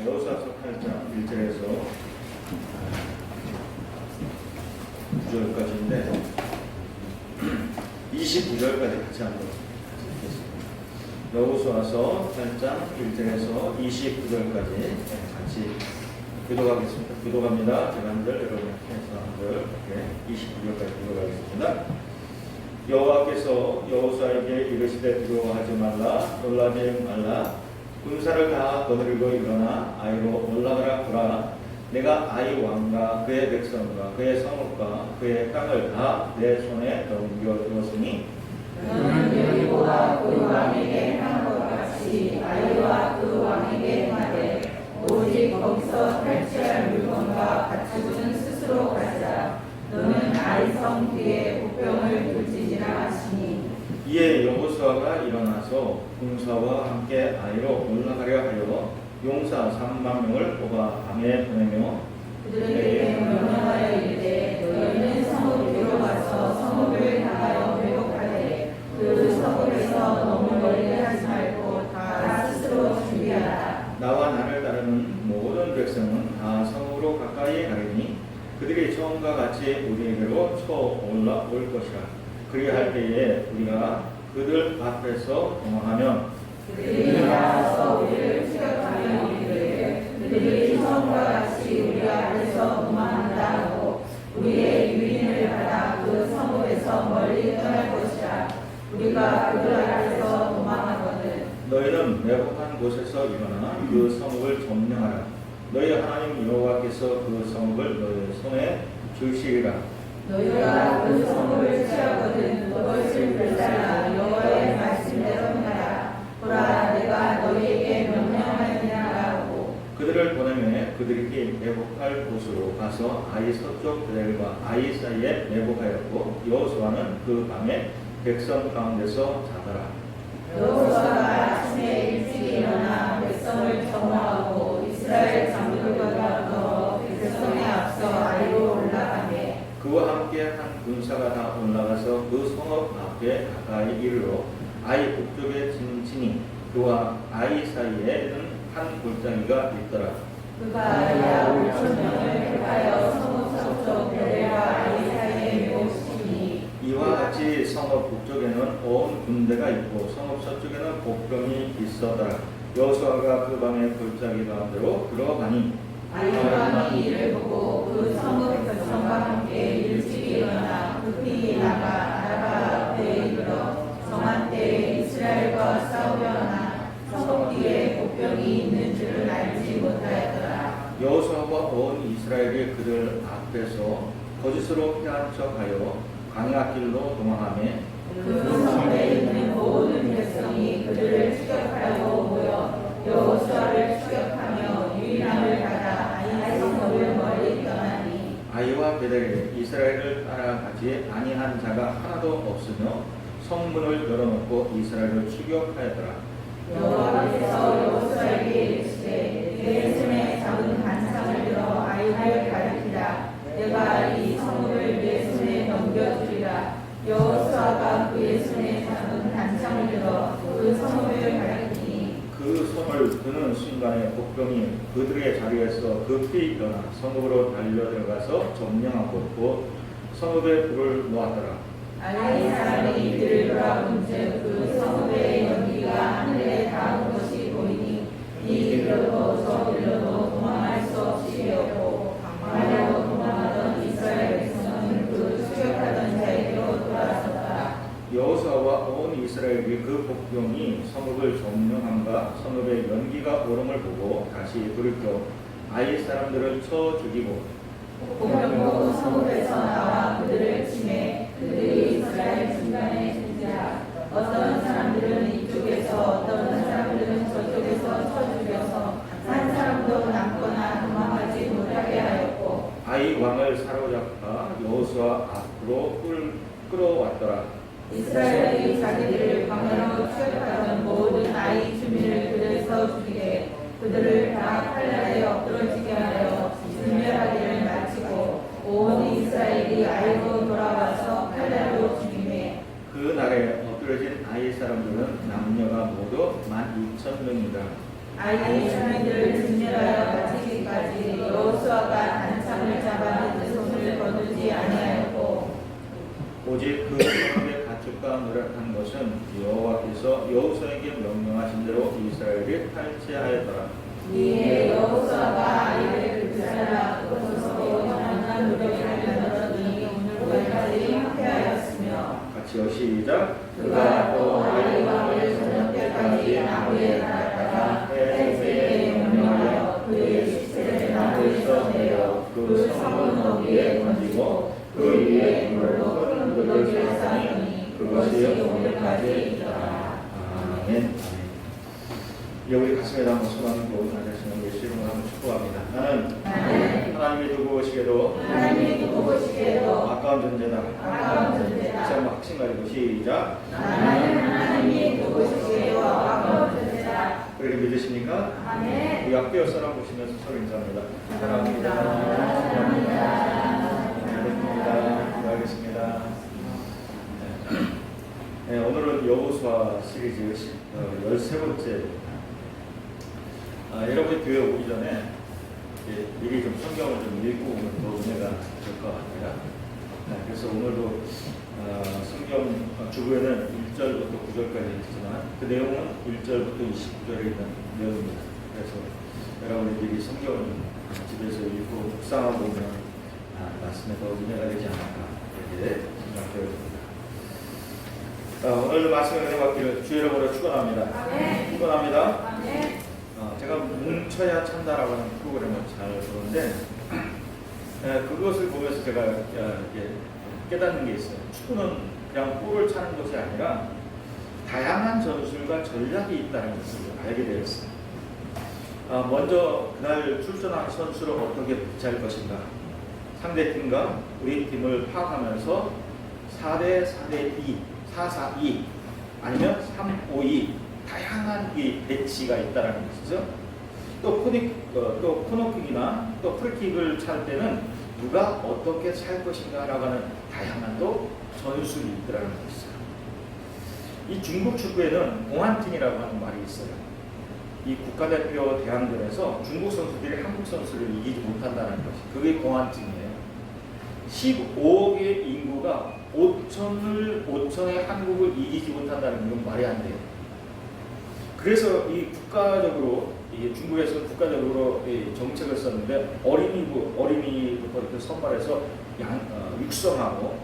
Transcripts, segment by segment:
여호수아서 8장 1절에서 9절까지인데 29절까지 같이 한번 읽겠습니다. 여호수아서 8장 1절에서 29절까지 같이 기도하겠습니다. 기도합니다. 제가 한 절, 여러분이 해서 한 절, 이렇게 29절까지 기도하겠습니다. 여호와께서 여호수아에게 이르시되 두려워하지 말라, 놀라지 말라. 군사를 다 거느리고 일어나 아이로 올라가라 보라. 내가 아이 왕과 그의 백성과 그의 성읍과 그의 땅을 다 내 손에 넘겨주었으니 너는 여리고와 그 왕에게 한 것 같이 아이와 그 왕에게 하되 오직 거기서 탈취할 물건과 가축은 스스로 가져라. 너는 아이 성 뒤에 복병을 둘지니라 하시니 이에 여호수아가 일어나서 군사와 함께 아이로 올라가려 하여 용사 3만 명을 뽑아 밤에 보내며 그들에게 명령하여 이르되 너희는 성읍 뒤로 가서 성읍을 향하여 회복하되 그 성읍에서 너무 멀리 하지 말고 다 스스로 준비하라. 나와 나를 따르는 모든 백성은 다 성으로 가까이 가리니 그들이 처음과 같이 우리에게로 쳐 올라올 것이라. 그리할 때에 우리가 그들 앞에서 도망하면 그들이 나와서 우리를 추격하며 이르되 그들이 처음과 같이 우리 앞에서 도망한다 하고 우리의 유인을 받아 그 성읍에서 멀리 떠날 것이라. 우리가 그들 앞에서 도망하거든 너희는 매복한 곳에서 일어나 그 성읍을 점령하라. 너희 하나님 여호와께서 그 성읍을 너희 손에 주시리라. 너희가 그 성읍을 취하거든 그것을 불살라 여호와의 말씀대로 행하라. 보라 내가 너희에게 명령하느니라 하고 그들을 보내매 그들이 매복할 곳으로 가서 아이 서쪽 베델과 아이 사이에 매복하였고 여호수아는 그 밤에 백성 가운데서 자더라. 여호수아가 아침에 일찍 일어나 백성을 점호하고 이스라엘 장로들과 더불어 백성에 앞서 아이로 올라가매 그와 함께 한 군사가 다 올라가서 그 성읍 앞에 가까이 이르러 아이 북쪽에 진치니 그와 아이 사이에는 한 골짜기가 있더라. 그가 약 5,000명을 택하여 성읍 서쪽 베델과 아이 사이에 매복시키니 이와 같이 성읍 북쪽에는 온 군대가 있고 성읍 서쪽에는 복병이 있었더라. 여호수아가 그 밤에 골짜기 가운데로 들어가니 아이 왕이 이를 보고 그 성읍 백성과 함께 일찍 일어나 급히 나가 아라바 앞에 이르러 정한 때에 이스라엘과 싸우려 하나 성읍 뒤에 복병이 있는 줄을 알지 못하였더라. 여호수아와 온 이스라엘이 그들 앞에서 거짓으로 피한 척하여 광야길로 도망하며 그 성읍에 있는 모든 백성이 그들을 추격하려고 모여 여호수아를 추격하며 유인함을 받아 아이 성읍을 멀리 떠나니 아이와 베델에 이스라엘을 따라가지 아니한 자가 하나도 없으며 성문을 열어놓고 이스라엘을 추격하였더라. 여호와께서 여호수아에게 이르시되 내 손에 잡은 단창을 들어 아이를 가리키라. 내가 이 성읍을 내 손에 넘겨주리라. 여호수아가 그의 손에 잡은 단창을 들어 그 성읍을 가리키니 그 성을 드는 순간에 복병이 그들의 자리에서 급히 일어나 성읍으로 달려 들어가서 점령하고 곧 성읍에 불을 놓았더라. 아이 사람이 이들을 돌아본즉 그 성읍의 연기가 하늘에 닿은 것이 보이니 이 길로도 저 길로도 도망할 수 없이 되었고 광야로 도망하던 이스라엘 백성은 그 추격하던 자에게로 돌아섰다. 여호수아와 온 이스라엘이 그 복병이 성읍을 점령함과 성읍의 연기가 오름을 보고 다시 돌이켜 아이 사람들을 쳐 죽이고 복병도 성읍에서 나와 그들을 치매 그들이 이스라엘 중간에 진지라. 어떤 사람들은 이쪽에서 어떤 사람들은 저쪽에서 쳐 죽여서 한 사람도 남거나 도망하지 못하게 하였고 아이 왕을 사로잡아 여호수아 앞으로 끌어왔더라. 이스라엘이 자기들을 광야로 추격하던 모든 아이 주민을 그들에서 죽이되 그들을 다 칼날에 엎드러지게 하여 진멸하기를 마치고 온 이스라엘이 아이로 돌아와서 칼날로 죽이매 그 날에 엎드러진 아이 사람들은 남녀가 모두 12,000명이다. 아이 주민들을 진멸하여 탈취하였더라. 이에 여호수아가 아이를 불살라 거기서 영원한 노력을 하더니 오늘까지 함께하였으며 같이요 시작. 그가 또 아이 왕을 저녁 때까지 나무에 달았다가 해세에 명령하여 그의 시체를 나무에서 내려 그 성문 너비에 던지고 그 위에 돌로 큰 무더기를 쌓으니 그것이 오늘까지 있더라. 아멘. 우리 가슴에 담은 소망이고 나 자신을 예수님으로 한번 축복합니다. 나는 하나님이 두고 오시게도 아까운 존재다. 다시 한번 확신 가지고 시작. 나는 하나님이 두고 오시게도 아까운 존재다. 그렇게 믿으십니까? 아멘. 우리 앞에 옆 사람 보시면서 서로 인사합니다. 사랑합니다. 사랑합니다. 기도하겠습니다. 네, 오늘은 여호수아 시리즈 13번째. 여러분이 교회 오기 전에 미리 좀 성경을 좀 읽고 오면 더 은혜가 될 것 같아요. 그래서 오늘도 성경 주부에는 1절부터 9절까지 있지만 그 내용은 1절부터 29절에 있는 내용입니다. 그래서 여러분이 미리 성경을 집에서 읽고 묵상하고 오면 말씀에 더 은혜가 되지 않을까 이렇게 생각되었습니다. 오늘도 말씀을 은혜받기를 주의 이름으로 축원합니다. 축원합니다. 제가 뭉쳐야 찬다라고 하는 프로그램을 잘 보는데 그것을 보면서 제가 깨닫는 게 있어요. 축구는 그냥 골을 차는 것이 아니라 다양한 전술과 전략이 있다는 것을 알게 되었어요. 먼저 그날 출전한 선수를 어떻게 대체할 것인가, 상대팀과 우리 팀을 파악하면서 4대4대2, 4-4-2 아니면 3-5-2 다양한 이 배치가 있다는 것이죠. 또 코너킥이나 또 프리킥을 찰 때는 누가 어떻게 찰 것인가라고 하는 다양한 또 전술이 있더라는 것이죠. 이 중국 축구에는 공안팀이라고 하는 말이 있어요. 이 국가대표 대항전에서 중국 선수들이 한국 선수를 이기지 못한다는 것이 그게 공안팀이에요. 15억의 인구가 5천의 한국을 이기지 못한다는 건 말이 안 돼요. 그래서 이 국가적으로 중국에서 국가적으로 정책을 썼는데 어린이부터 선발해서 육성하고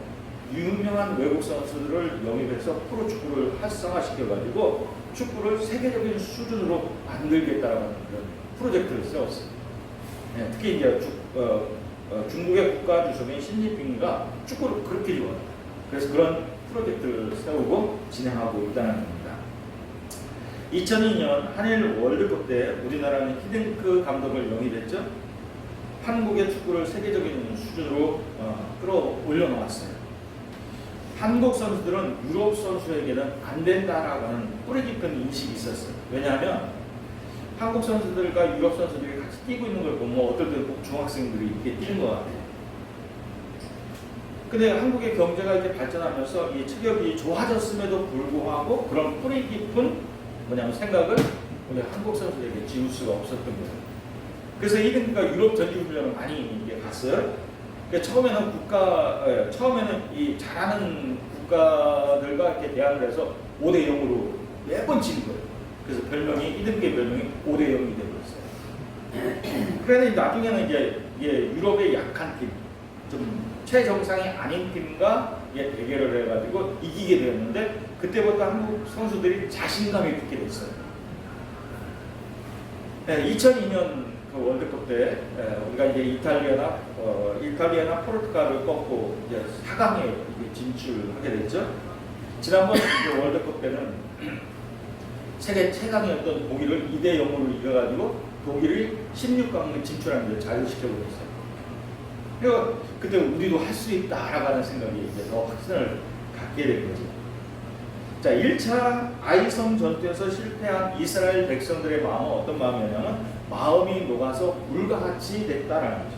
유명한 외국 선수들을 영입해서 프로 축구를 활성화시켜가지고 축구를 세계적인 수준으로 만들겠다라는 그런 프로젝트를 세웠어요. 특히 이제 중국의 국가 주석인 시진핑이가 축구를 그렇게 좋아해요. 그래서 그런 프로젝트를 세우고 진행하고 있다는 겁니다. 2002년 한일 월드컵 때 우리나라는 히딩크 감독을 영입했죠. 한국의 축구를 세계적인 수준으로 끌어올려 놓았어요. 한국 선수들은 유럽 선수에게는 안 된다라고 하는 뿌리 깊은 인식이 있었어요. 왜냐하면 한국 선수들과 유럽 선수들이 같이 뛰고 있는 걸 보면 어떨 때는 꼭 중학생들이 이렇게 뛰는 것 같아요. 근데 한국의 경제가 이렇게 발전하면서 이 체격이 좋아졌음에도 불구하고 그런 뿌리 깊은 생각을 우리 한국 선수들에게 지울 수가 없었던 거예요. 그래서 히딩크가 유럽 전지훈련을 많이 갔어요. 처음에는 이 잘하는 국가들과 이렇게 대항을 해서 5대 0으로 매번 지는 거예요. 그래서 히딩크의 별명이 5대 0이 되버렸어요. 그런데 나중에는 이제 유럽의 약한 팀, 좀 최정상이 아닌 팀과 대결을 해가지고 이기게 되었는데 그때부터 한국 선수들이 자신감이 붙게 됐어요. 2002년 그 월드컵 때 우리가 이제 이탈리아나 포르투갈을 꺾고 이제 4강에 진출하게 됐죠. 지난번 그 월드컵 때는 세계 최강이었던 독일을 2대 0으로 이겨가지고 독일이 16강에 진출하는 데 자유시켜버렸어요. 그래서 그때 우리도 할 수 있다라고 하는 생각이 이제 더 확신을 갖게 된 거죠. 자, 1차 아이성 전투에서 실패한 이스라엘 백성들의 마음은 어떤 마음이냐면 마음이 녹아서 물과 같이 됐다라는 거죠.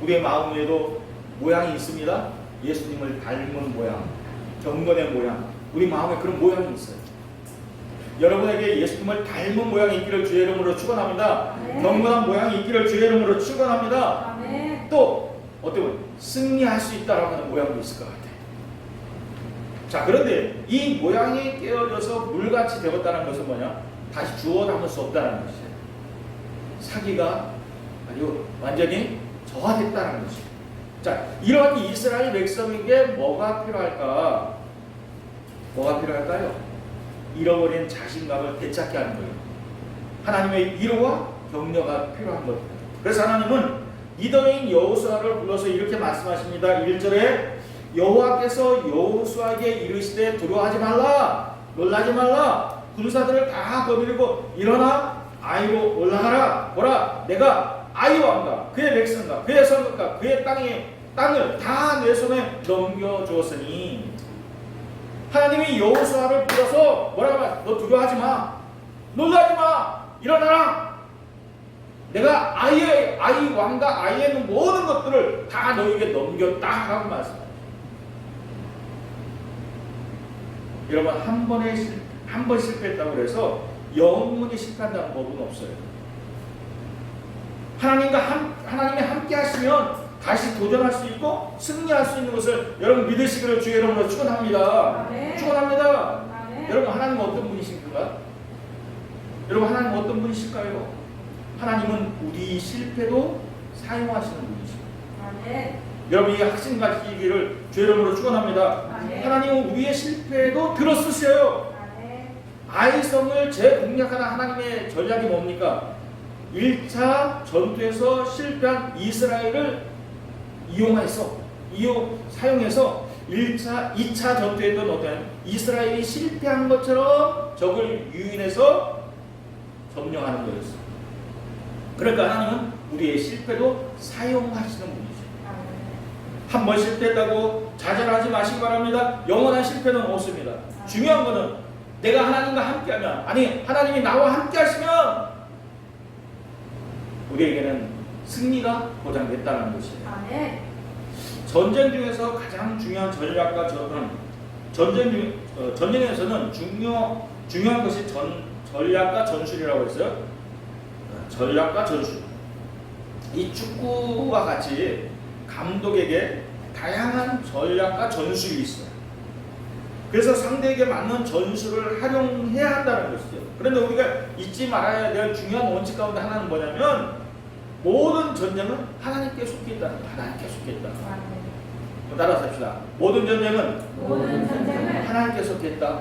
우리의 마음에도 모양이 있습니다. 예수님을 닮은 모양, 경건의 모양, 우리 마음에 그런 모양이 있어요. 여러분에게 예수님을 닮은 모양이 있기를 주의 이름으로 축원합니다. 경건한 모양이 있기를 주의 이름으로 축원합니다. 또 어떻게 승리할 수 있다라고 하는 모양도 있을 것 같아요. 자, 그런데 이 모양이 깨어져서 물같이 되었다는 것은 뭐냐? 다시 주워 담을 수 없다는 것이에요. 사기가 아주 완전히 저하됐다는 것이에요. 자, 이런 이스라엘 백성에게 뭐가 필요할까? 뭐가 필요할까요? 잃어버린 자신감을 되찾게 하는 거예요. 하나님의 위로와 격려가 필요한 겁니다. 그래서 하나님은 리더인 여호수아를 불러서 이렇게 말씀하십니다. 1절에 여호와께서 여호수아에게 이르시되 두려워하지 말라, 놀라지 말라, 군사들을 다 거느리고 일어나 아이로 올라가라. 보라, 내가 아이 왕과 그의 백성과 그의 성읍과 그의 땅을 다 내 손에 넘겨주었으니. 하나님이 여호수아를 불러서 뭐라고 말해? 너 두려워하지 마, 놀라지 마, 일어나라. 내가 아이 왕과 아이에 있는 모든 것들을 다 너에게 넘겼다 하고 말씀합니다. 여러분, 한 번 실패했다고 해서 영원히 실패한다는 법은 없어요. 하나님이 함께 하시면 다시 도전할 수 있고 승리할 수 있는 것을 여러분 믿으시기를 주의 이름으로 축원합니다. 축원합니다. 여러분, 하나님은 어떤 분이신가? 여러분, 하나님은 어떤 분이실까요? 하나님은 우리 실패도 사용하시는 분이십니다. 여러분, 이 확신 가지기를 주의 이름으로 축원합니다. 하나님은 우리의 실패도 들어쓰셔요. 아이성을 재공략하는 하나님의 전략이 뭡니까? 1차 전투에서 실패한 이스라엘을 사용해서 2차 전투에 있던 어떤 이스라엘이 실패한 것처럼 적을 유인해서 점령하는 거였어요. 그러니까 하나님은 우리의 실패도 사용하시는 분이죠. 한 번 실패했다고 좌절하지 마시기 바랍니다. 영원한 실패는 없습니다. 중요한 거는 내가 하나님과 함께하면, 아니 하나님이 나와 함께하시면 우리에게는 승리가 보장됐다는 것이에요. 전쟁 중에서 가장 중요한 전략과 전쟁에서는 중요한 것이 전략과 전술이라고 했어요. 전략과 전술. 이 축구와 같이 감독에게 다양한 전략과 전술이 있어요. 그래서 상대에게 맞는 전술을 활용해야 한다는 것이죠. 그런데 우리가 잊지 말아야 될 중요한 원칙 가운데 하나는 뭐냐면, 모든 전쟁은 하나님께 속해 있다. 하나님께 속해 있다. 따라서 합시다. 모든 전쟁은 하나님께 속해 있다.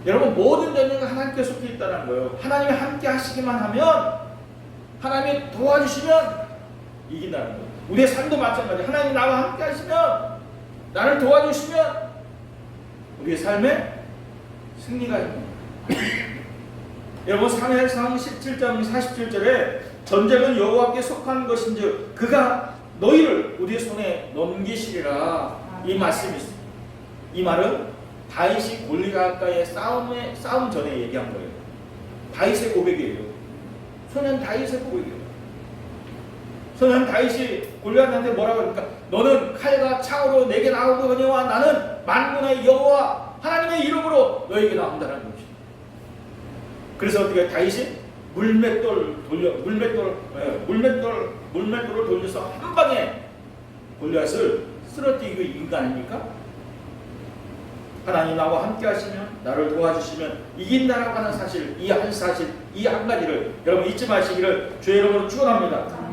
여러분, 모든 전쟁은 하나님께 속해 있다는 거예요. 하나님이 함께 하시기만 하면, 하나님이 도와주시면 이긴다는 거예요. 우리의 삶도 마찬가지. 하나님이 나와 함께 하시면, 나를 도와주시면 우리의 삶에 승리가 있습니다. 여러분, 사무엘상 17장 47절에 전쟁은 여호와께 속한 것인즉 그가 너희를 우리의 손에 넘기시리라, 이 말씀이 있습니다. 이 말은 다윗이 골리앗과의 싸움 전에 얘기한 거예요. 다윗의 고백이에요. 소년 다윗의 고백이에요. 소년 다윗이 골리앗한테 뭐라고 합니까? 너는 칼과 창으로 내게 나오거니와 나는 만군의 여호와 하나님의 이름으로 너에게 나온다는 것이죠. 그래서 어떻게 다윗이 물맷돌을 돌려서 한 방에 골리앗을 쓰러뜨리고 이긴 거 아닙니까? 하나님 나와 함께 하시면, 나를 도와주시면 이긴다라고 하는 사실, 이 한 가지를 여러분 잊지 마시기를 주의 이름으로 축원합니다.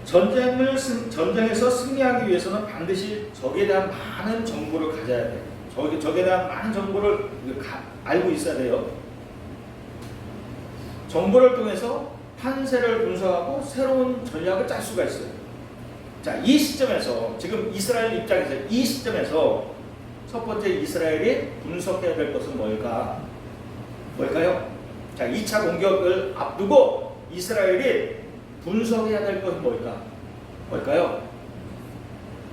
전쟁에서 승리하기 위해서는 반드시 적에 대한 많은 정보를 가져야 돼요. 적에 대한 많은 정보를 알고 있어야 돼요. 정보를 통해서 판세를 분석하고 새로운 전략을 짤 수가 있어요. 자, 이 시점에서, 지금 이스라엘 입장에서 이 시점에서 첫 번째 이스라엘이 분석해야 될 것은 뭘까요? 자, 2차 공격을 앞두고 이스라엘이 분석해야 될 것은 뭘까요?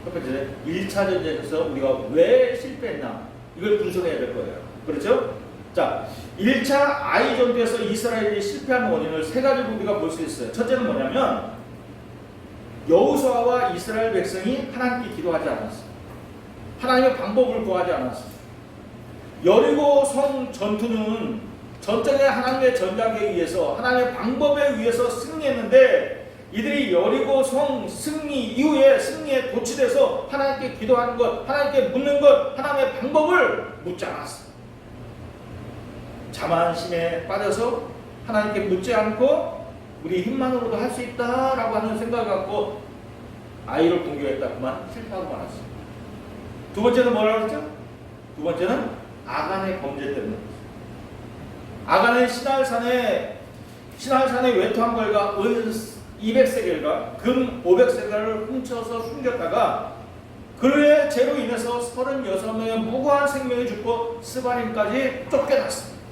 첫 번째, 1차 전쟁에서 우리가 왜 실패했나, 이걸 분석해야 될 거예요. 그렇죠? 자, 1차 아이 전투에서 이스라엘이 실패한 원인을 세 가지로 우리가 볼 수 있어요. 첫째는 뭐냐면, 여호수아와 이스라엘 백성이 하나님께 기도하지 않았어요. 하나님의 방법을 구하지 않았어요. 여리고 성 전투는 전쟁의 하나님의 전략에 의해서, 하나님의 방법에 의해서 승리했는데, 이들이 여리고 성 승리 이후에 승리에 도취돼서 하나님께 기도하는 것, 하나님께 묻는 것, 하나님의 방법을 묻지 않았어요. 자만심에 빠져서 하나님께 묻지 않고 우리 힘만으로도 할 수 있다라고 하는 생각을 갖고 아이를 공격했다. 그만 실패하고 말았어요. 두 번째는 뭐라고 그랬죠? 두 번째는 아간의 범죄 때문에. 아간의 신할산에 외투한 걸과 은 200세겔과 금 500세겔을 훔쳐서 숨겼다가 그의 죄로 인해서 36명의 무고한 생명이 죽고 스바림까지 쫓겨났습니다.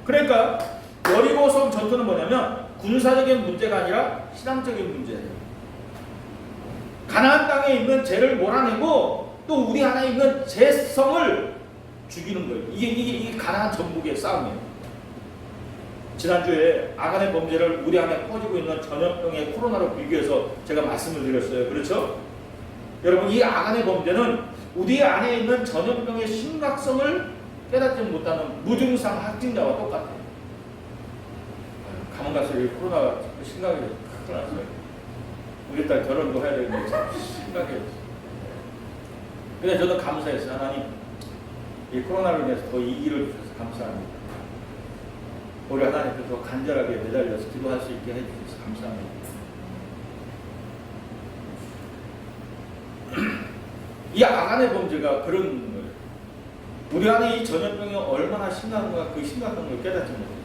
그러니까 여리고성 전투는 뭐냐면 군사적인 문제가 아니라 신앙적인 문제예요. 가나안 땅에 있는 죄를 몰아내고 또 우리 안에 있는 죄성을 죽이는 거예요. 이게 가나안 전복의 싸움이에요. 지난주에 아간의 범죄를 우리 안에 퍼지고 있는 전염병의 코로나로 비교해서 제가 말씀을 드렸어요. 그렇죠? 여러분, 이 아간의 범죄는 우리 안에 있는 전염병의 심각성을 깨닫지 못하는 무증상 확진자와 똑같아요. 가만 가서 이 코로나가 심각하게 큰일 났어요. 우리 딸 결혼도 해야 되는데 참 심각해요. 근데 저는 감사했어요. 하나님, 이 코로나로 인해서 더 이기를 주셔서 감사합니다. 우리 하나님께 더 간절하게 매달려서 기도할 수 있게 해주셔서 감사합니다. 이 아간의 범죄가 그런 거예요. 우리 안에 이 전염병이 얼마나 심각한가, 그 심각한 걸 깨닫지 못해요.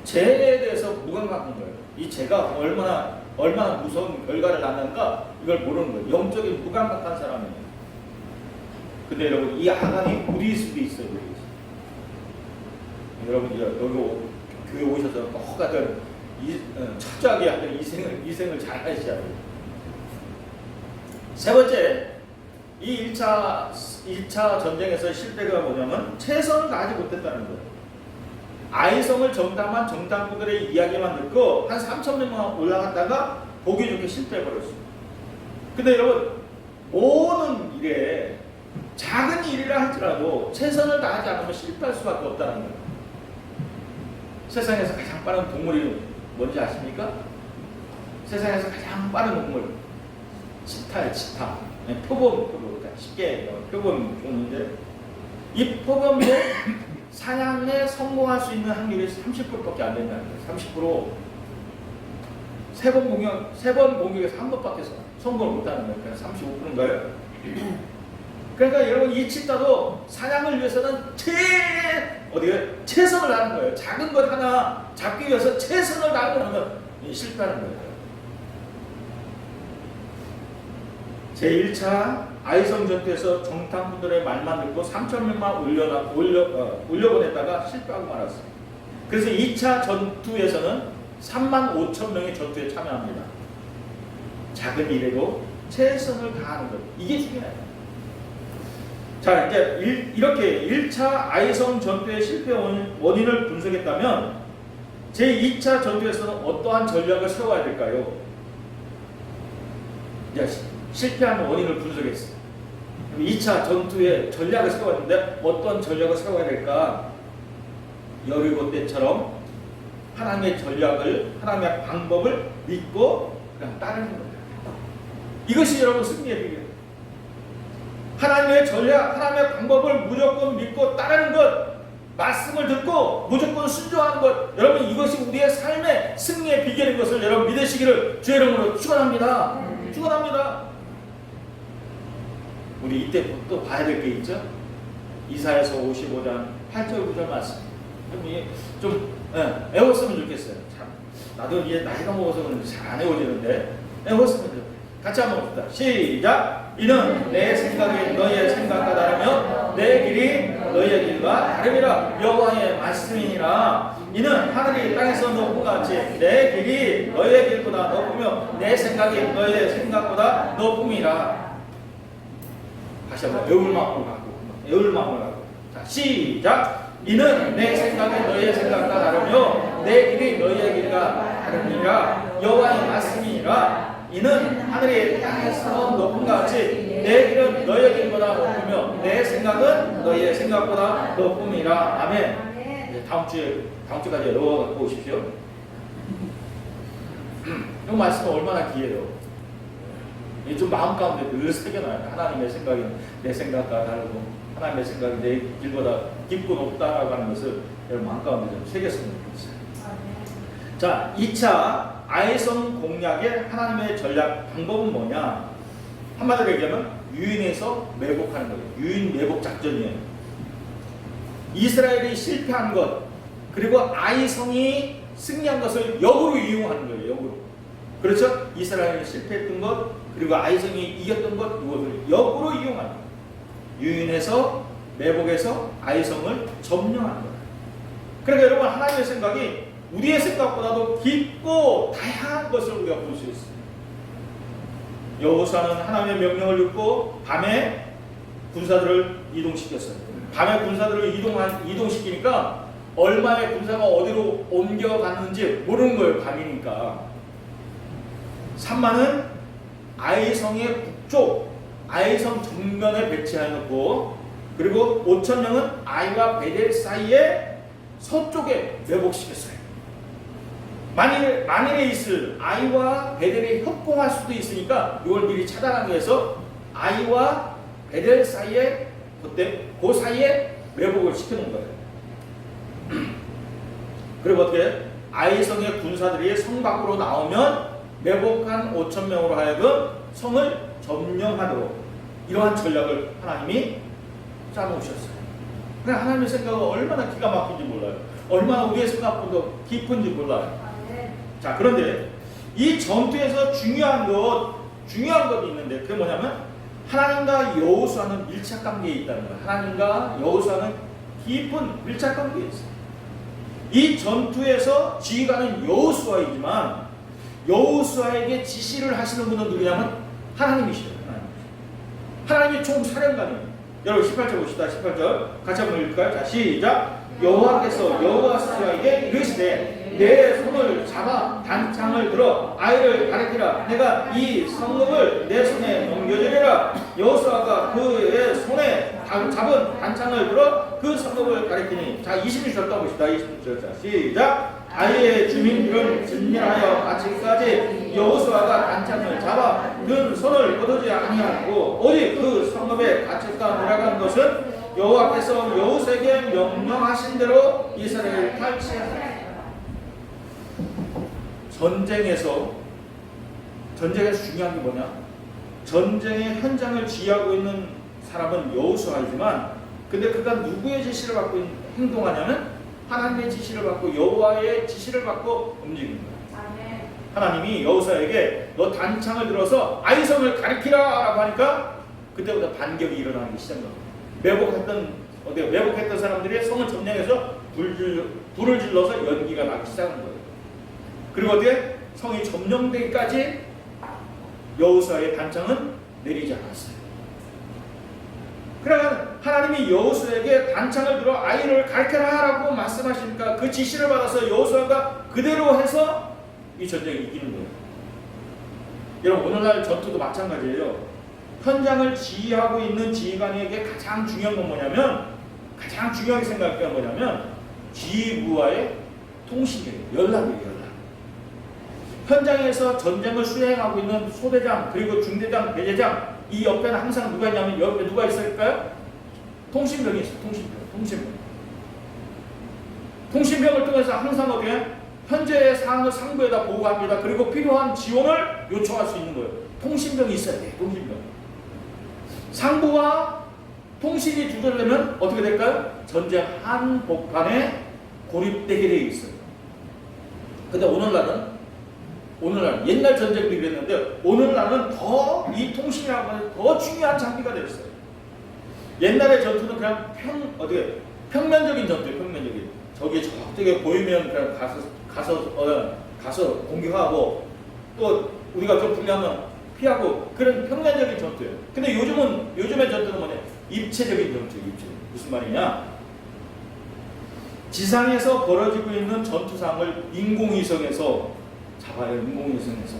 죄에 대해서 무감각한 거예요. 이 죄가 얼마나 무서운 결과를 낳는가 이걸 모르는 거예요. 영적인 무감각한 사람이에요. 근데 여러분, 이 아간이 우리 속에 있어요. 여러분, 여기 교회 오셔서 꼭 하던 철저하게 하던 이생을 잘 하셔야 돼요. 세 번째, 이 1차 전쟁에서 실패가 뭐냐면 최선을 다하지 못했다는 거예요. 아이성을 정탐한 정탐꾼들의 이야기만 듣고 한 3,000명만 올라갔다가 보기 좋게 실패해버렸어요. 근데 여러분, 모든 일에 작은 일이라 할지라도 최선을 다하지 않으면 실패할 수밖에 없다는 거예요. 세상에서 가장 빠른 동물이 뭔지 아십니까? 세상에서 가장 빠른 동물, 치타예요. 치타. 표범, 쉽게 표범 좋은데, 이 표범도 사냥에 성공할 수 있는 확률이 30%밖에 안 된다는 거예요. 30%. 세 번 공격에서 한 번밖에 성공을 못하는 거예요. 그러니까 35%인가요? 그러니까 여러분, 이 치타도 사냥을 위해서는 최선을 다하는 거예요. 작은 것 하나 잡기 위해서 최선을 다하면 실패하는 거예요. 제1차 아이성 전투에서 정탐꾼들의 말만 듣고 3,000명만 올려보냈다가 실패하고 말았어요. 그래서 2차 전투에서는 35,000명이 전투에 참여합니다. 작은 일에도 최선을 다하는 것, 이게 중요해요. 자, 이제 이렇게 1차 아이성 전투의 실패 원인을 분석했다면 제2차 전투에서는 어떠한 전략을 세워야 될까요? 이제 실패한 원인을 분석했어요. 2차 전투의 전략을 세웠는데 어떤 전략을 세워야 될까? 여리고 때처럼 하나님의 전략을, 하나님의 방법을 믿고 그냥 따르는 겁니다. 이것이 여러분 승리의 비결. 하나님의 전략, 하나님의 방법을 무조건 믿고 따르는 것, 말씀을 듣고 무조건 순종하는 것, 여러분 이것이 우리의 삶의 승리의 비결인 것을 여러분 믿으시기를 주의 이름으로 축원합니다. 축원합니다. 우리 이때 또 봐야 될 게 있죠? 이사야서 55장 8절 9절 말씀. 좀 애웠으면 좋겠어요. 참, 나도 이제 나이가 먹어서 그런지 잘 안 애워지는데 애웠으면 좋겠어요. 같이 한번 봅시다. 시작! 이는 내 생각이 너희의 생각과 다르며 내 길이 너희의 길과 다름이라. 여호와의 말씀이니라. 이는 하늘이 땅에서 높은 것 같이 내 길이 너희의 길보다 높으며 내 생각이 너희의 생각보다 높음이라. 다시 한번 애울 마음을 갖고 자, 시작! 이는 내 생각이 너희의 생각과 다르며 내 길이 너희의 길과 다름이라. 여호와의 말씀이니라. 이는 하늘이 땅에서 높은 것 같이 내 길은 너희의 길보다 높으며 내 생각은 너희의 생각보다 높음이라. 아멘. 이제 다음 주까지 여러분 갖고 오십시오. 이 말씀은 얼마나 귀해요. 이게 좀 마음 가운데 늘 새겨놔요. 하나님의 생각이 내 생각과 다르고 하나님의 생각이 내 길보다 깊고 높다라고 하는 것을 여러분 마음 가운데 좀 새겼으면 좋겠어요. 자, 2차 아이성 공략의 하나님의 전략 방법은 뭐냐? 한마디로 얘기하면 유인해서 매복하는 거예요. 유인 매복 작전이에요. 이스라엘이 실패한 것 그리고 아이성이 승리한 것을 역으로 이용하는 거예요. 역으로. 그렇죠? 이스라엘이 실패했던 것 그리고 아이성이 이겼던 것 이것을 역으로 이용하는 거예요. 유인해서 매복해서 아이성을 점령하는 거예요. 그러니까 여러분 하나님의 생각이 우리의 생각보다도 깊고 다양한 것을 우리가 볼 수 있어요. 여호수아는 하나님의 명령을 듣고 밤에 군사들을 이동시켰어요. 밤에 군사들을 이동시키니까 얼마의 군사가 어디로 옮겨갔는지 모르는 거예요. 밤이니까. 산만은 아이성의 북쪽 아이성 정면에 배치해놓고 그리고 5,000명은 아이와 베델 사이에 서쪽에 매복시켰어요. 만일에 있을 아이와 베델이 협공할 수도 있으니까 이걸 미리 차단하기 위해서 아이와 베델 사이에 그 사이에 매복을 시켜놓은 거예요. 그리고 어떻게 아이성의 군사들이 성 밖으로 나오면 매복한 5,000명으로 하여금 성을 점령하도록 이러한 전략을 하나님이 짜놓으셨어요. 그러니까 하나님의 생각은 얼마나 기가 막힌지 몰라요. 얼마나 우리의 생각보다 깊은지 몰라요. 자, 그런데 이 전투에서 중요한 것이 있는데 그게 뭐냐면 하나님과 여호수아는 밀착 관계에 있다는 거예요. 하나님과 여호수아는 깊은 밀착 관계에 있어요. 이 전투에서 지휘관은 여호수아이지만 여호수아에게 지시를 하시는 분은 누구냐면 하나님이시죠. 하나님이 총사령관이에요. 여러분 18절 봅시다. 18절 같이 한번 읽을까요? 자, 시작. 여호와께서 여호수아에게 이르시되 내 손을 잡아 단창을 들어 아이를 가리키라. 내가 이 성읍을 내 손에 넘겨주리라. 여호수아가 그의 손에 잡은 단창을 들어 그 성읍을 가리키니. 자, 21절 떠봅시다. 21절. 자, 시작. 아이의 주민들은 진멸하여 아직까지 여호수아가 단창을 잡아 든 손을 거두지 아니하고 오직 그 성읍에 갇혔다 돌아간 것은 여호와께서 여호수아에게 명령하신 대로 이스라엘을 탈취하라. 전쟁에서 중요한 게 뭐냐? 전쟁의 현장을 지휘하고 있는 사람은 여호수아이지만 근데 그가 누구의 지시를 받고 행동하냐면 하나님의 지시를 받고 여호와의 지시를 받고 움직이는 거예요. 하나님이 여호수아에게 너 단창을 들어서 아이성을 가리키라 라고 하니까 그때부터 반격이 일어나기 시작합니다. 매복했던 사람들이 성을 점령해서 불을 질러서 연기가 나기 시작한 거예요. 그리고 어떻게 성이 점령되기까지 여호수아의 단창은 내리지 않았어요. 그러면 하나님이 여호수아에게 단창을 들어 아이를 가르쳐라라고 말씀하시니까 그 지시를 받아서 여호수아가 그대로 해서 이 전쟁을 이기는 거예요. 여러분 오늘날 전투도 마찬가지예요. 현장을 지휘하고 있는 지휘관에게 가장 중요한 건 뭐냐면 가장 중요하게 생각할 게 뭐냐면 지휘부와의 통신이에요. 연락이에요. 현장에서 전쟁을 수행하고 있는 소대장 그리고 중대장 대대장 이 옆에는 항상 누가 있냐면 옆에 누가 있을까요? 통신병이 있어요. 통신병을 통해서 항상 어떻게 현재의 상황을 상부에다 보고합니다. 그리고 필요한 지원을 요청할 수 있는 거예요. 통신병이 있어야 돼요. 통신병. 상부와 통신이 두절되면 어떻게 될까요? 전쟁 한복판에 고립되게 되어 있어요. 근데 오늘날 옛날 전쟁도 이랬는데 오늘날은 더 이 통신이라고 하는 더 중요한 장비가 되었어요. 옛날의 전투는 그냥 평면적인 전투예요. 평면적인. 저기 저쪽에 보이면 그냥 가서 공격하고 또 우리가 좀 불리하면 피하고 그런 평면적인 전투예요. 근데 요즘의 전투는 뭐냐? 입체적인 전투예요. 무슨 말이냐? 지상에서 벌어지고 있는 전투 상황을 인공위성에서 잡아요. 인공위성에서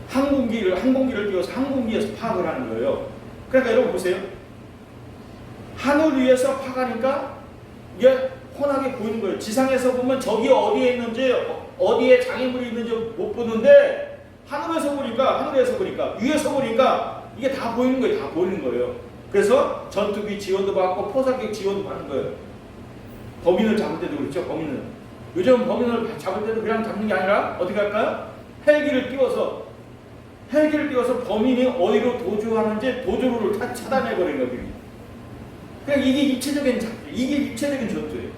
항공기를 띄워서 항공기에서 파악을 하는 거예요. 그러니까 여러분 보세요. 하늘 위에서 파가니까 이게 훤하게 보이는 거예요. 지상에서 보면 적이 어디에 있는지 어디에 장애물이 있는지 못 보는데 하늘에서 보니까 위에서 보니까 이게 다 보이는 거예요. 다 보이는 거예요. 그래서 전투기 지원도 받고 포사격 지원도 받는 거예요. 범인을 잡을 때도 그렇죠. 범인을. 요즘 범인을 잡을 때도 그냥 잡는 게 아니라 어떻게 할까요? 헬기를 띄워서 범인이 어디로 도주하는지 도주로를 다 차단해버리는 거예요. 그러니까 이게 입체적인 전투예요.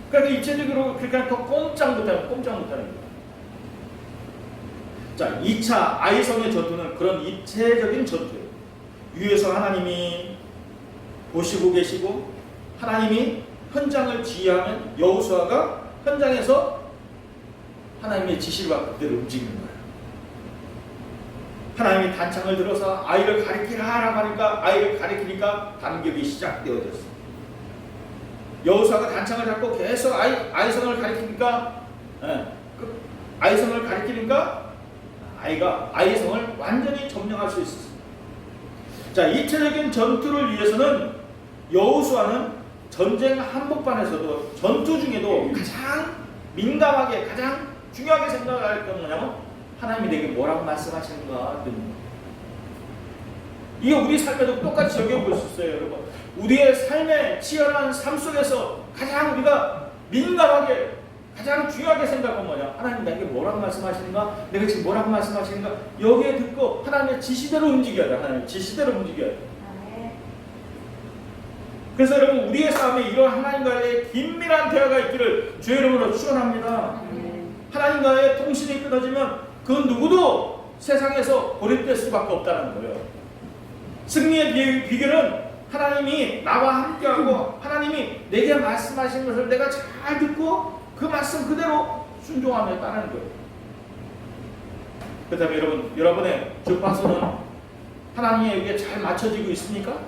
그러니까 입체적으로 그러니까 더 꼼짝 못하는 거예요. 자, 2차 아이성의 전투는 그런 입체적인 전투예요. 위에서 하나님이 보시고 계시고 하나님이 현장을 지휘하면 여호수아가 현장에서 하나님의 지시를 받고 그대로 움직이는 거예요. 하나님이 단창을 들어서 아이를 가리키라 하니까 아이를 가리키니까 반격이 시작되어졌어요. 여호수아가 단창을 잡고 계속 아이성을 가리키니까 아이가 아이성을 완전히 점령할 수 있었어요. 자, 입체적인 전투를 위해서는 여호수아는 전쟁 한복판에서도 전투 중에도 가장 민감하게 가장 중요하게 생각할 건 뭐냐면 하나님이 내게 뭐라고 말씀하시는가. 이게 우리 삶에도 똑같이 적용볼 수 있어요, 여러분. 우리의 삶의 치열한 삶 속에서 가장 우리가 민감하게 가장 중요하게 생각하면 뭐냐? 하나님 내게 뭐라고 말씀하시는가? 내가 지금 뭐라고 말씀하시는가? 여기에 듣고 하나님의 지시대로 움직여야 돼. 하나님의 지시대로 움직여야 돼. 그래서 여러분 우리의 삶에 이런 하나님과의 긴밀한 대화가 있기를 주의 이름으로 축원합니다. 하나님과의 통신이 끊어지면 그 누구도 세상에서 고립될 수밖에 없다는 거예요. 승리의 비결은 하나님이 나와 함께하고 하나님이 내게 말씀하신 것을 내가 잘 듣고 그 말씀 그대로 순종하며 따르는 거예요. 그렇다면 여러분의 주파수는 하나님에게 잘 맞춰지고 있습니까?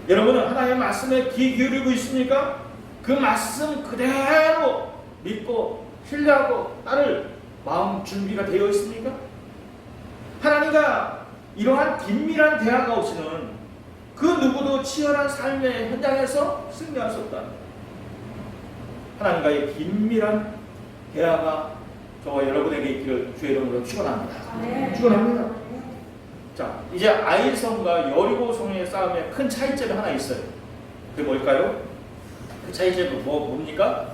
여러분은 하나님의 말씀에 귀 기울이고 있습니까? 그 말씀 그대로 믿고 신뢰하고 따를 마음 준비가 되어 있습니까? 하나님과 이러한 긴밀한 대화가 없이는 그 누구도 치열한 삶의 현장에서 승리할 수 없다. 하나님과의 긴밀한 대화가 저와 여러분에게 있기를 주의 이름으로 축원합니다. 축원합니다. 자, 이제 아이성과 여리고성의 싸움에 큰 차이점이 하나 있어요. 그게 뭘까요? 그 차이점은 뭡니까?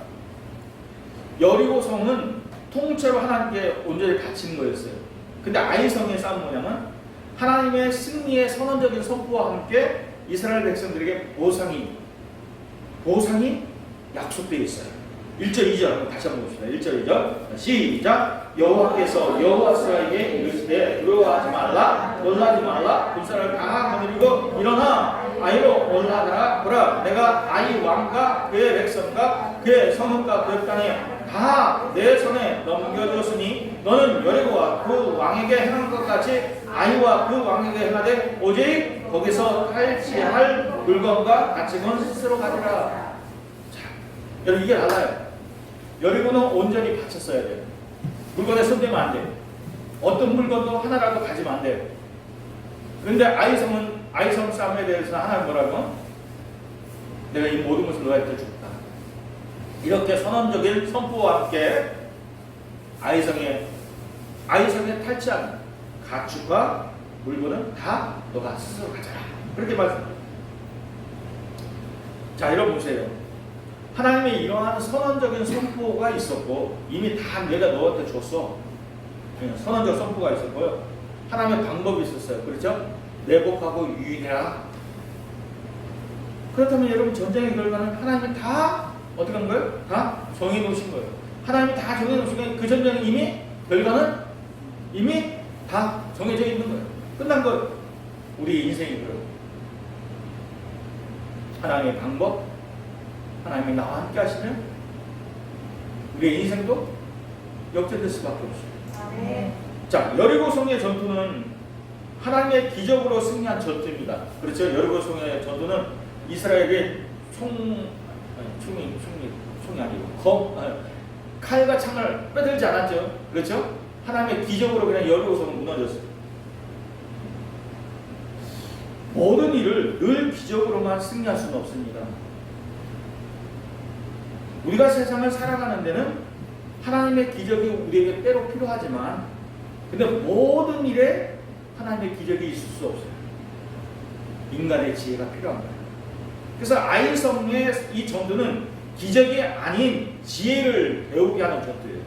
여리고성은 통째로 하나님께 온전히 바치는 거였어요. 근데 아이성의 싸움은 뭐냐면 하나님의 승리의 선언적인 선포와 함께 이스라엘 백성들에게 보상이 약속되어 있어요. 1절, 2절 다시 한번 봅시다. 1절, 2절 시작. 여호와께서 여호수아에게 이르시되 두려워하지 말라, 놀라지 말라. 군사를 다 거느리고 일어나 아이로 올라가라. 보라, 내가 아이 왕과 그의 백성과 그의 성읍과 그 땅에 다 내 손에 넘겨줬으니 너는 여리고와 그 왕에게 행한 것 같이 아이와 그 왕에게 행하되 오직 거기서 탈취할 물건과 가축은 스스로 가지라. 자, 여러분 이게 달라요. 여리고는 온전히 바쳤어야 돼요. 물건에 손대면 안 돼요. 어떤 물건도 하나라도 가지면 안 돼요. 그런데 아이성 싸움에 대해서는 하나님 뭐라고? 내가 이 모든 것을 너희한테 주겠다. 이렇게 선언적인 선포와 함께 아이성에 탈취한 가축과 물건은 다 너가 스스로 가져라. 그렇게 말씀합니다. 자, 여러분 보세요. 하나님의 이러한 선언적인 선포가 있었고 이미 다 내가 너한테 줬어. 선언적 선포가 있었고요. 하나님의 방법이 있었어요. 그렇죠? 내복하고 유인해라. 그렇다면 여러분 전쟁의 결과는 하나님이 다 어떻게 한 거예요? 다 정해놓으신 거예요. 하나님이 다 정해놓으신 거예요. 그 전쟁의 이미 결과는 이미 다 정해져 있는 거예요. 끝난 거예요. 우리 인생이 그래요. 하나님의 방법, 하나님이 나와 함께 하시면 우리의 인생도 역전될 수밖에 없어요. 자, 여리고성의 전투는 하나님의 기적으로 승리한 전투입니다. 그렇죠? 여리고성의 전투는 이스라엘이 총이 아니고 칼과 창을 빼들지 않았죠. 그렇죠? 하나님의 기적으로 그냥 여리고성은 무너졌어요. 모든 일을 늘 기적으로만 승리할 수는 없습니다. 우리가 세상을 살아가는 데는 하나님의 기적이 우리에게 때로 필요하지만 근데 모든 일에 하나님의 기적이 있을 수 없어요. 인간의 지혜가 필요한 거예요. 그래서 아이성의 이 전투는 기적이 아닌 지혜를 배우게 하는 전투예요.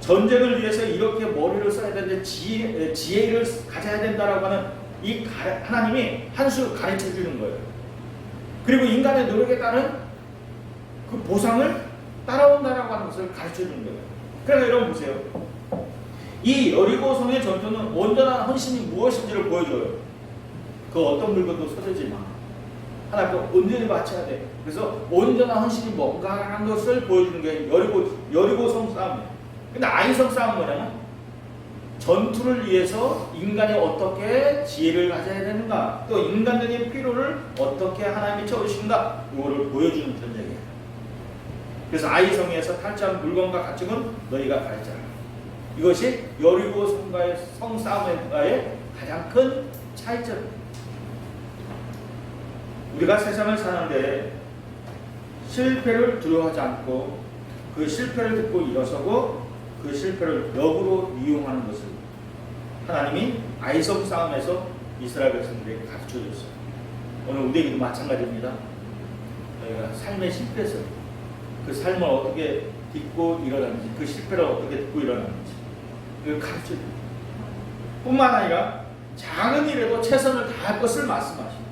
전쟁을 위해서 이렇게 머리를 써야 되는데 지혜를 가져야 된다라고 하는 이 하나님이 한 수 가르쳐 주는 거예요. 그리고 인간의 노력에 따른 그 보상을 따라온다라고 하는 것을 가르쳐 주는 거예요. 그러니까 여러분 보세요. 이 여리고성의 전투는 온전한 헌신이 무엇인지를 보여줘요. 그 어떤 물건도 서두지 마. 하나님께 온전히 바쳐야 돼. 그래서 온전한 헌신이 뭔가 하는 것을 보여주는 게 여리고성 싸움이에요. 근데 아이성 싸움은 뭐냐면 전투를 위해서 인간이 어떻게 지혜를 가져야 되는가, 또 인간적인 필요를 어떻게 하나님이 채우신가, 이거를 보여주는 전쟁이에요. 그래서 아이성에서 탈취한 물건과 가축은 너희가 가르쳐라. 이것이 여리고 성과의 성싸움과의 가장 큰 차이점입니다. 우리가 세상을 사는데 실패를 두려워하지 않고 그 실패를 듣고 일어서고 그 실패를 역으로 이용하는 것을 하나님이 아이성 싸움에서 이스라엘 백성들에게 가르쳐 줬어요. 오늘 우리에게도 마찬가지입니다. 저희가 삶에 실패해서 그 삶을 어떻게 딛고 일어나는지, 그 실패를 어떻게 딛고 일어나는지 이걸 가르쳐 줍니다. 뿐만 아니라 작은 일에도 최선을 다할 것을 말씀하십니다.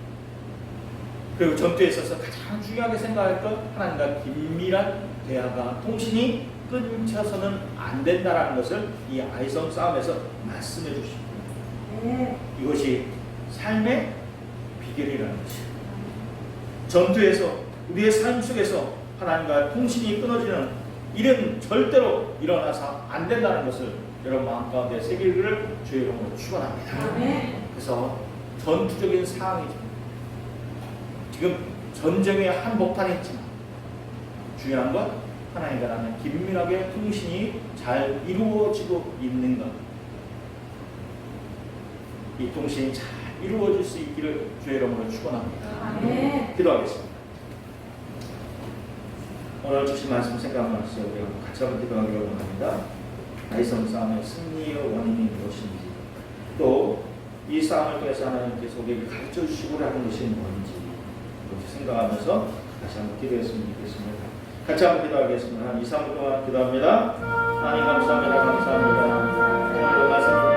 그리고 전투에 있어서 가장 중요하게 생각할 것, 하나님과 긴밀한 대화가, 통신이 끊쳐서는 안 된다라는 것을 이 아이성 싸움에서 말씀해 주십니다. 이것이 삶의 비결이라는 것이에요. 전투에서 우리의 삶 속에서 하나님과 통신이 끊어지는 일은 절대로 일어나서 안 된다는 것을 여러분 마음 가운데 새기기를 주의 이름으로 축원합니다. 그래서 전투적인 상황이죠. 지금 전쟁의 한복판에 있지만 중요한 건 하나님과 나는 긴밀하게 통신이 잘 이루어지고 있는 것. 이 통신이 잘 이루어질 수 있기를 주의 이름으로 축원합니다. 기도하겠습니다. 오늘 주신 말씀 생각하면서 우리가 같이 한번 기도하기를 원합니다. 아이성 싸움의 승리의 원인이 무엇인지, 또 이 싸움을 통해서 하나님께서 우리에게 가르쳐 주시고자 하는 것이 뭔지 생각하면서 다시 한번 기도했으면 좋겠습니다. 같이 한번 기도하겠습니다. 한 2, 3분 동안 기도합니다. 하나님 감사합니다. 감사합니다. 오늘도 말씀